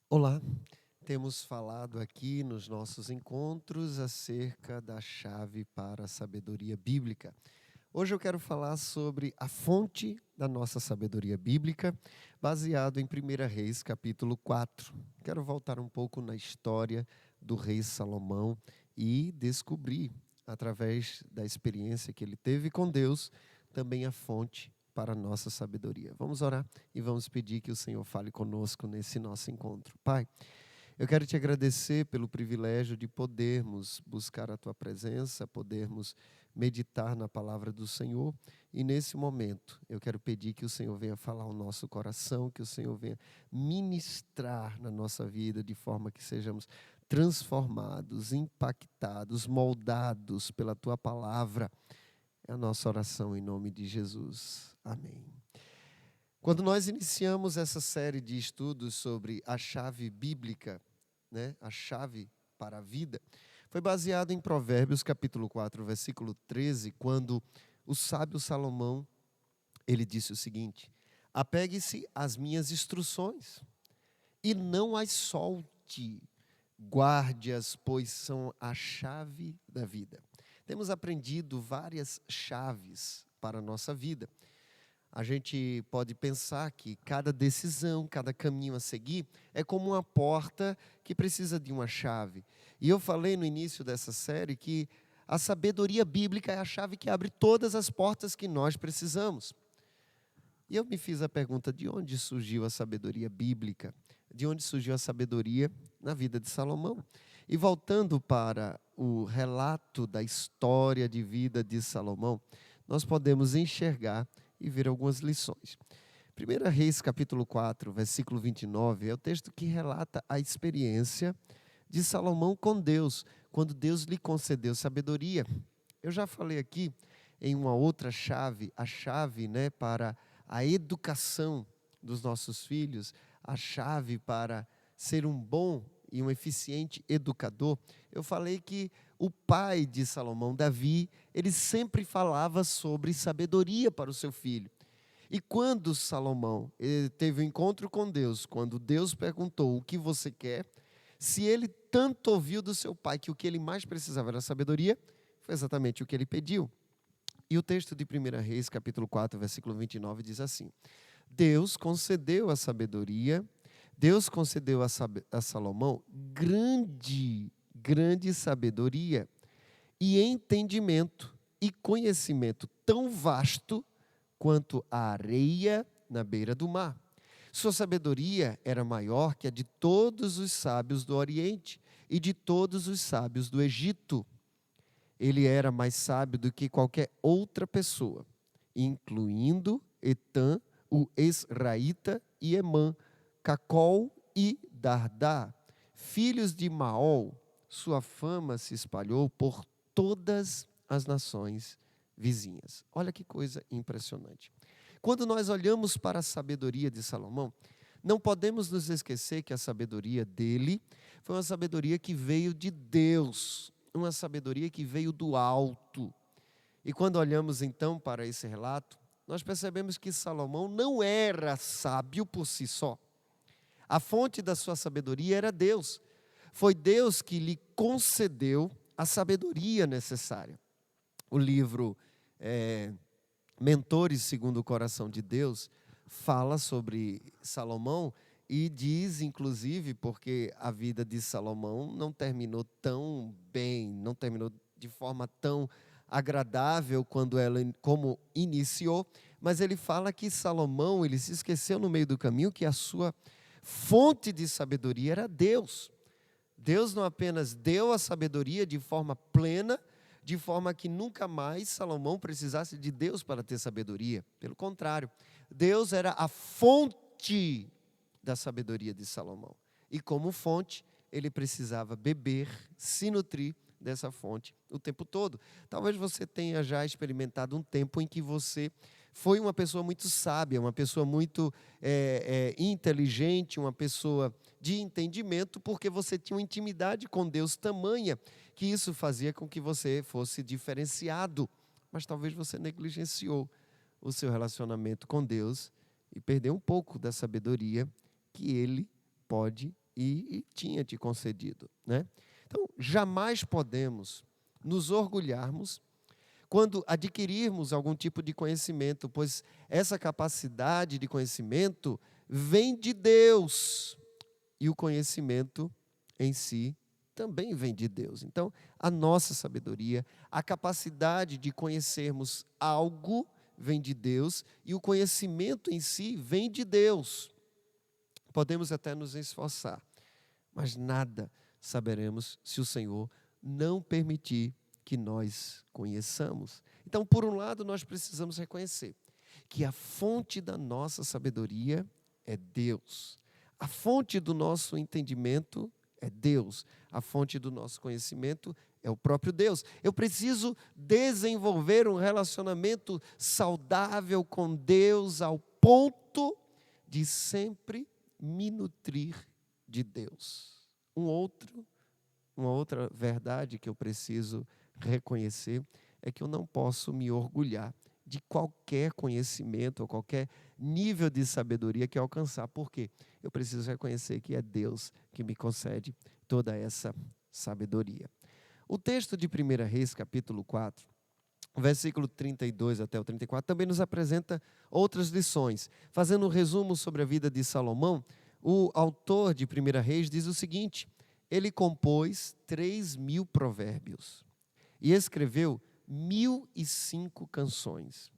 Olá, temos falado aqui nos nossos encontros acerca da chave para a sabedoria bíblica. Hoje eu quero falar sobre a fonte da nossa sabedoria bíblica, baseado em 1 Reis, capítulo 4. Quero voltar um pouco na história do rei Salomão e descobrir, através da experiência que ele teve com Deus, também a fonte para a nossa sabedoria. Vamos orar e vamos pedir que o Senhor fale conosco nesse nosso encontro. Pai, eu quero te agradecer pelo privilégio de podermos buscar a Tua presença, podermos meditar na palavra do Senhor. E nesse momento, eu quero pedir que o Senhor venha falar ao nosso coração, que o Senhor venha ministrar na nossa vida de forma que sejamos transformados, impactados, moldados pela Tua palavra. É a nossa oração em nome de Jesus. Amém. Quando nós iniciamos essa série de estudos sobre a chave bíblica, a chave para a vida, foi baseado em Provérbios capítulo 4, versículo 13, quando o sábio Salomão, ele disse o seguinte: apegue-se às minhas instruções e não as solte, guarde-as, pois são a chave da vida. Temos aprendido várias chaves para a nossa vida. A gente pode pensar que cada decisão, cada caminho a seguir é como uma porta que precisa de uma chave. E eu falei no início dessa série que a sabedoria bíblica é a chave que abre todas as portas que nós precisamos. E eu me fiz a pergunta: de onde surgiu a sabedoria bíblica? De onde surgiu a sabedoria na vida de Salomão? E voltando para o relato da história de vida de Salomão, nós podemos enxergar e ver algumas lições. 1 Reis, capítulo 4, versículo 29, é o texto que relata a experiência de Salomão com Deus, quando Deus lhe concedeu sabedoria. Eu já falei aqui em uma outra chave, a chave para a educação dos nossos filhos, a chave para ser um bom e um eficiente educador. Eu falei que o pai de Salomão, Davi, ele sempre falava sobre sabedoria para o seu filho. E quando Salomão teve um encontro com Deus, quando Deus perguntou: o que você quer? Se ele tanto ouviu do seu pai que o que ele mais precisava era sabedoria, foi exatamente o que ele pediu. E o texto de 1 Reis, capítulo 4, versículo 29, diz assim: Deus concedeu a sabedoria, Deus concedeu a Salomão grande sabedoria e entendimento e conhecimento tão vasto quanto a areia na beira do mar. Sua sabedoria era maior que a de todos os sábios do Oriente e de todos os sábios do Egito. Ele era mais sábio do que qualquer outra pessoa, incluindo Etã, o Esraíta, e Emã, Cacol e Dardá, filhos de Maol. Sua fama se espalhou por todas as nações vizinhas. Olha que coisa impressionante. Quando nós olhamos para a sabedoria de Salomão, não podemos nos esquecer que a sabedoria dele foi uma sabedoria que veio de Deus, uma sabedoria que veio do alto. E quando olhamos então para esse relato, nós percebemos que Salomão não era sábio por si só. A fonte da sua sabedoria era Deus. Foi Deus que lhe concedeu a sabedoria necessária. O livro Mentores segundo o Coração de Deus fala sobre Salomão e diz, inclusive, porque a vida de Salomão não terminou tão bem, não terminou de forma tão agradável como iniciou, mas ele fala que Salomão, ele se esqueceu no meio do caminho que a sua fonte de sabedoria era Deus. Deus não apenas deu a sabedoria de forma plena, de forma que nunca mais Salomão precisasse de Deus para ter sabedoria. Pelo contrário, Deus era a fonte da sabedoria de Salomão. E como fonte, ele precisava beber, se nutrir dessa fonte o tempo todo. Talvez você tenha já experimentado um tempo em que você foi uma pessoa muito sábia, uma pessoa muito inteligente, uma pessoa de entendimento, porque você tinha uma intimidade com Deus tamanha que isso fazia com que você fosse diferenciado, mas talvez você negligenciou o seu relacionamento com Deus e perdeu um pouco da sabedoria que Ele pode e tinha te concedido, né? Então, jamais podemos nos orgulharmos quando adquirirmos algum tipo de conhecimento, pois essa capacidade de conhecimento vem de Deus e o conhecimento em si também vem de Deus. Então, a nossa sabedoria, a capacidade de conhecermos algo vem de Deus e o conhecimento em si vem de Deus. Podemos até nos esforçar, mas nada saberemos se o Senhor não permitir que nós conheçamos. Então, por um lado, nós precisamos reconhecer que a fonte da nossa sabedoria é Deus. A fonte do nosso entendimento é Deus. A fonte do nosso conhecimento é o próprio Deus. Eu preciso desenvolver um relacionamento saudável com Deus ao ponto de sempre me nutrir de Deus. Uma outra verdade que eu preciso reconhecer é que eu não posso me orgulhar de qualquer conhecimento ou qualquer nível de sabedoria que eu alcançar. Por quê? Eu preciso reconhecer que é Deus que me concede toda essa sabedoria. O texto de 1 Reis, capítulo 4, versículo 32 até o 34, também nos apresenta outras lições. Fazendo um resumo sobre a vida de Salomão, o autor de 1 Reis diz o seguinte: ele compôs 3.000 provérbios e escreveu 1.005 canções.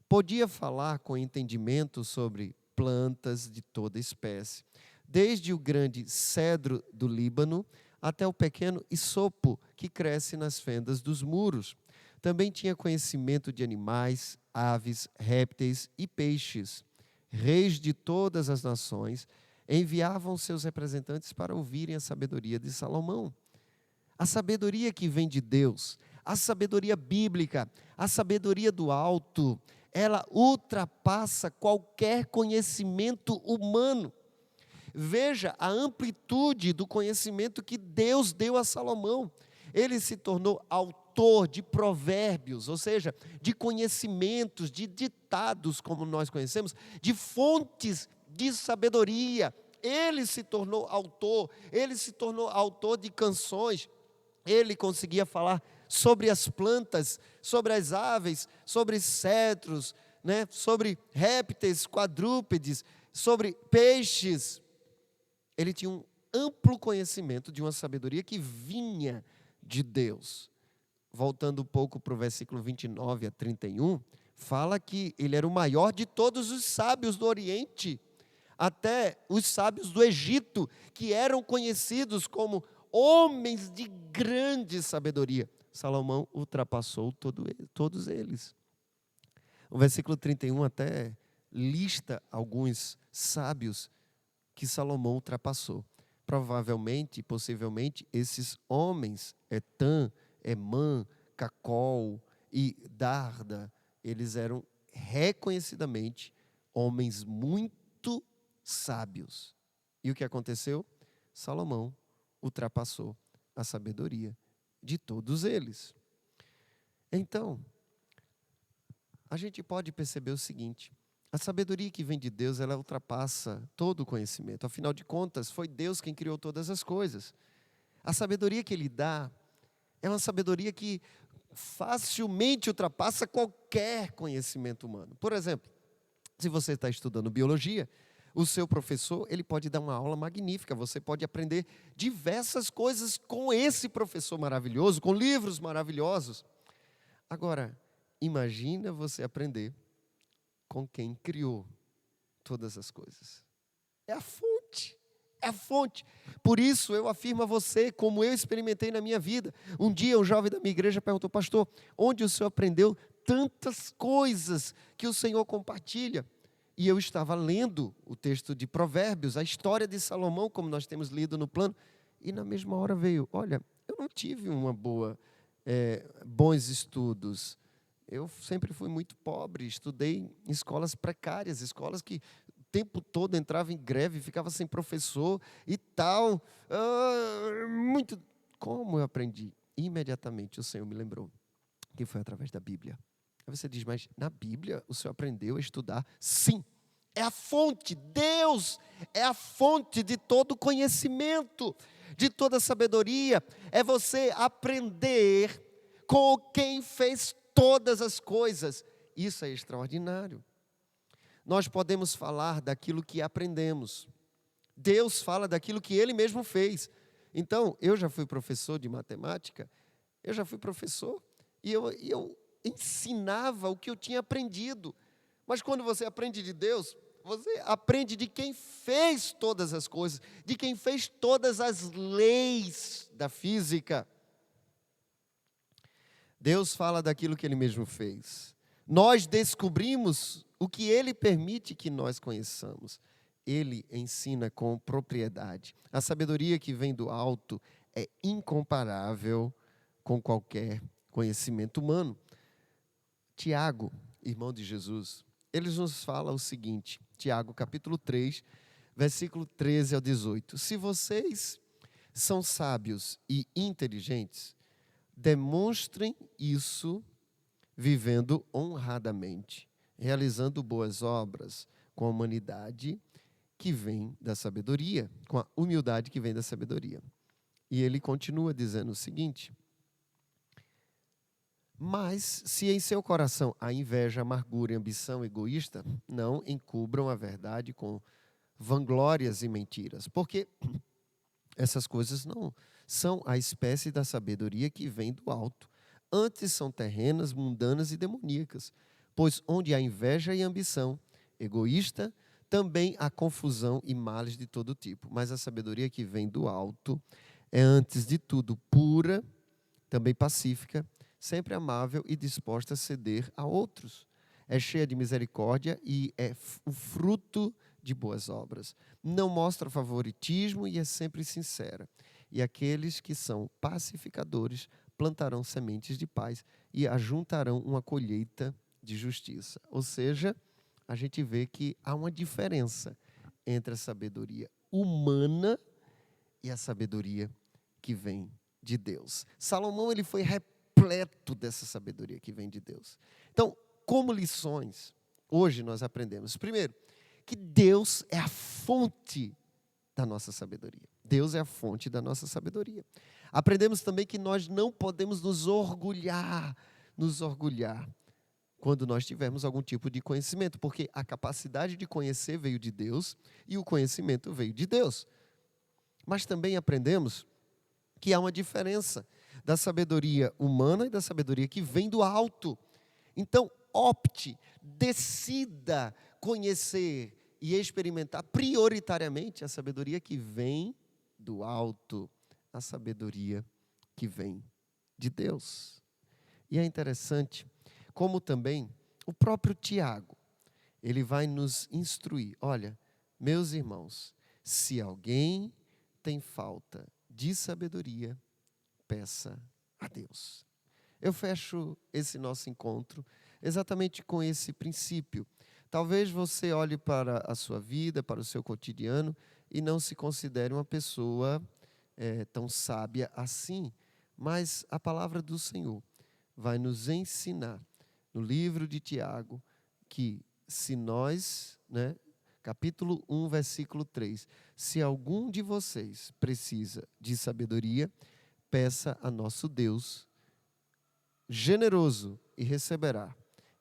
Podia falar com entendimento sobre plantas de toda espécie, desde o grande cedro do Líbano até o pequeno isopo que cresce nas fendas dos muros. Também tinha conhecimento de animais, aves, répteis e peixes. Reis de todas as nações enviavam seus representantes para ouvirem a sabedoria de Salomão. A sabedoria que vem de Deus, a sabedoria bíblica, a sabedoria do alto, ela ultrapassa qualquer conhecimento humano. Veja a amplitude do conhecimento que Deus deu a Salomão. Ele se tornou autor de provérbios, ou seja, de conhecimentos, de ditados, como nós conhecemos, de fontes de sabedoria. Ele se tornou autor de canções. Ele conseguia falar sobre as plantas, sobre as aves, sobre cedros, né? Sobre répteis, quadrúpedes, sobre peixes. Ele tinha um amplo conhecimento de uma sabedoria que vinha de Deus. Voltando um pouco para o versículo 29 a 31, fala que ele era o maior de todos os sábios do Oriente, até os sábios do Egito, que eram conhecidos como homens de grande sabedoria. Salomão ultrapassou todos eles. O versículo 31 até lista alguns sábios que Salomão ultrapassou. Provavelmente, possivelmente, esses homens, Etan, Emã, Cacol e Darda, eles eram reconhecidamente homens muito sábios. E o que aconteceu? Salomão ultrapassou a sabedoria de todos eles. Então, a gente pode perceber o seguinte: a sabedoria que vem de Deus, ela ultrapassa todo o conhecimento. Afinal de contas, foi Deus quem criou todas as coisas. A sabedoria que Ele dá é uma sabedoria que facilmente ultrapassa qualquer conhecimento humano. Por exemplo, se você está estudando biologia, o seu professor, ele pode dar uma aula magnífica, você pode aprender diversas coisas com esse professor maravilhoso, com livros maravilhosos. Agora, imagina você aprender com quem criou todas as coisas. É a fonte, é a fonte. Por isso eu afirmo a você, como eu experimentei na minha vida. Um dia um jovem da minha igreja perguntou: pastor, onde o senhor aprendeu tantas coisas que o Senhor compartilha? E eu estava lendo o texto de Provérbios, a história de Salomão, como nós temos lido no plano, e na mesma hora veio: olha, eu não tive bons estudos. Eu sempre fui muito pobre, estudei em escolas precárias, escolas que o tempo todo entrava em greve, ficava sem professor e tal. Como eu aprendi? imediatamente o Senhor me lembrou que foi através da Bíblia. Aí você diz, mas na Bíblia o Senhor aprendeu a estudar? Sim, é a fonte, Deus é a fonte de todo conhecimento, de toda sabedoria. É você aprender com quem fez todas as coisas. Isso é extraordinário. Nós podemos falar daquilo que aprendemos. Deus fala daquilo que Ele mesmo fez. Então, eu já fui professor de matemática, e eu ensinava o que eu tinha aprendido. Mas quando você aprende de Deus, você aprende de quem fez todas as coisas, de quem fez todas as leis da física. Deus fala daquilo que Ele mesmo fez. Nós descobrimos o que Ele permite que nós conheçamos. Ele ensina com propriedade. A sabedoria que vem do alto é incomparável com qualquer conhecimento humano. Tiago, irmão de Jesus, ele nos fala o seguinte, Tiago capítulo 3, versículo 13 ao 18. Se vocês são sábios e inteligentes, demonstrem isso vivendo honradamente, realizando boas obras com a humanidade que vem da sabedoria, com a humildade que vem da sabedoria. E ele continua dizendo o seguinte: mas se em seu coração há inveja, amargura e ambição egoísta, não encubram a verdade com vanglórias e mentiras, porque essas coisas não são a espécie da sabedoria que vem do alto. Antes são terrenas, mundanas e demoníacas. Pois onde há inveja e ambição egoísta, também há confusão e males de todo tipo. Mas a sabedoria que vem do alto é, antes de tudo, pura, também pacífica, sempre amável e disposta a ceder a outros. É cheia de misericórdia e é o fruto de boas obras. Não mostra favoritismo e é sempre sincera. E aqueles que são pacificadores plantarão sementes de paz e ajuntarão uma colheita de justiça. Ou seja, a gente vê que há uma diferença entre a sabedoria humana e a sabedoria que vem de Deus. Salomão, ele foi repleto dessa sabedoria que vem de Deus. Então, como lições, hoje nós aprendemos, primeiro, que Deus é a fonte da nossa sabedoria. Deus é a fonte da nossa sabedoria. Aprendemos também que nós não podemos nos orgulhar quando nós tivermos algum tipo de conhecimento, porque a capacidade de conhecer veio de Deus e o conhecimento veio de Deus. Mas também aprendemos que há uma diferença da sabedoria humana e da sabedoria que vem do alto. Então, opte, decida conhecer e experimentar prioritariamente a sabedoria que vem do alto, a sabedoria que vem de Deus. E é interessante como também o próprio Tiago, ele vai nos instruir. Olha, meus irmãos, se alguém tem falta de sabedoria, peça a Deus. Eu fecho esse nosso encontro exatamente com esse princípio. Talvez você olhe para a sua vida, para o seu cotidiano e não se considere uma pessoa tão sábia assim. Mas a palavra do Senhor vai nos ensinar no livro de Tiago que se nós, capítulo 1, versículo 3, se algum de vocês precisa de sabedoria, peça a nosso Deus, generoso, e receberá.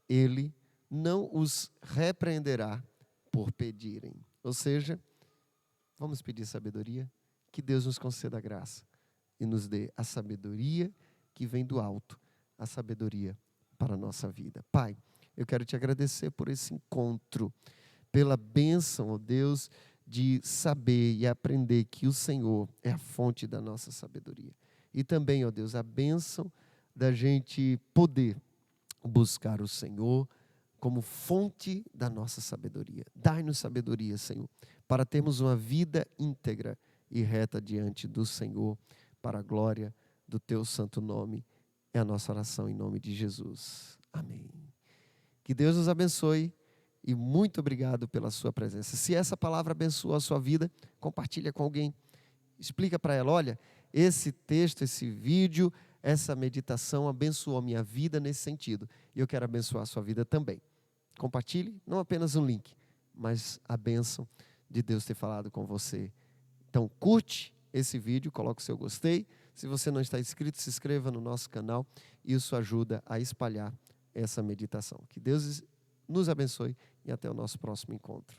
Ele não os repreenderá por pedirem. Ou seja, vamos pedir sabedoria? Que Deus nos conceda a graça e nos dê a sabedoria que vem do alto, a sabedoria para a nossa vida. Pai, eu quero te agradecer por esse encontro, pela bênção, ó Deus, de saber e aprender que o Senhor é a fonte da nossa sabedoria. E também, ó Deus, a bênção da gente poder buscar o Senhor como fonte da nossa sabedoria. Dai-nos sabedoria, Senhor, para termos uma vida íntegra e reta diante do Senhor, para a glória do Teu santo nome. É a nossa oração em nome de Jesus. Amém. Que Deus nos abençoe e muito obrigado pela sua presença. Se essa palavra abençoou a sua vida, compartilha com alguém. Explica para ela, olha, esse texto, esse vídeo essa meditação abençoou a minha vida nesse sentido. E eu quero abençoar a sua vida também. Compartilhe, não apenas um link, mas a bênção de Deus ter falado com você. Então, curte esse vídeo, coloque o seu gostei. Se você não está inscrito, se inscreva no nosso canal. Isso ajuda a espalhar essa meditação. Que Deus nos abençoe e até o nosso próximo encontro.